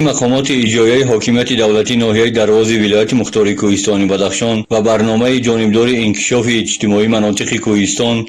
مقامات اجرایی حاکمیت دولتی ناحیه دروازه ولایت مختار کوهستان بدخشان و برنامه جانبدار انکشاف اجتماعی مناطق کوهستان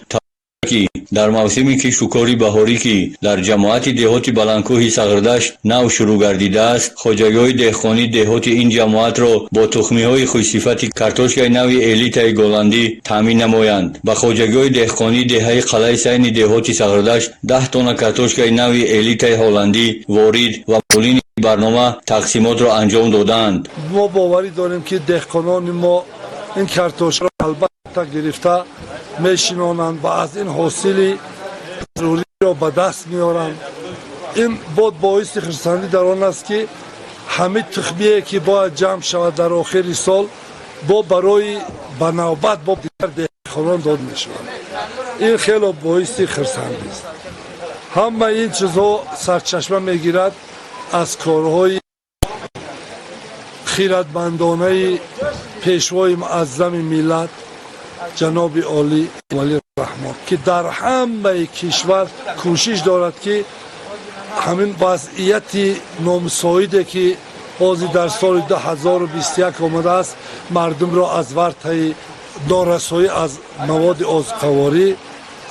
که در موسم کشت و کار بهاری که در جماعت دهات بلندکوه صغردشت نو شروع گردیده است، خواجگی‌های دهقانی دهات این جماعت را با تخمی‌های خوش‌صفت کارتوشکای نو الیت گلندی تامین نمایند. با خواجگی‌های دهقانی دهه قلعه سین دهات صغردشت 10 تن کارتوشکای نو الیت هلندی وارد و مولین برنامه تقسیمات را انجام دادند. ما باوری داریم که دهقانان ما این کارتوش را البته گرفته میشینانند و از این حاصل ضروری را به دست میارند. این بود باعث خرسندی در آن است که همه تخمیه که باید جمع شود در آخر سال با برای به نوبت با دیگر دهقانان داد میشود. این خیلی باعث خرسندی است. همه این چیزها سرچشمه میگیرد از کارهای خیرتمندانه پیشوای معظم ملت جناب عالی ولی رحمان که در همه کشور کوشش دارد که همین وضعیت نامساعدی که بازی در سال 2021 آمده است مردم را از ورطه نارسایی از مواد آذوقه‌واری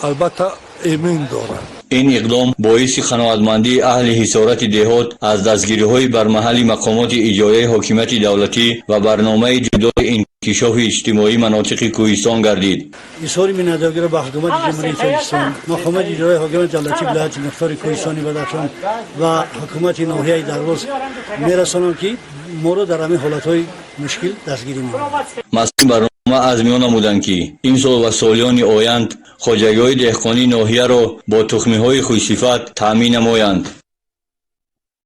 البته ایمن دارد. این اقدام باعث قناعتمندی اهل حصارت دهات از دستگیری‌های بر محل مقامات اجرایی حاکمیت دولتی و برنامه جدال انکشاف اجتماعی مناطق کوهستان گردید. اظهار می‌نداری به حکومت جمهوری اسلامی، مقامات اجرایی حاکمیت دولتی ولایت مختار کوهستان بدخشان و حکومت ناحیه درواز می‌رسانم که ما را در همین حالت‌های مشکل دستگیری می‌کنند. مسئولین برنامه از میان نمودند که این سال و سالیان آینده خواجگی‌های دهقانی ناحیه را با تخمی‌های خوش‌صفت تامین نمایند.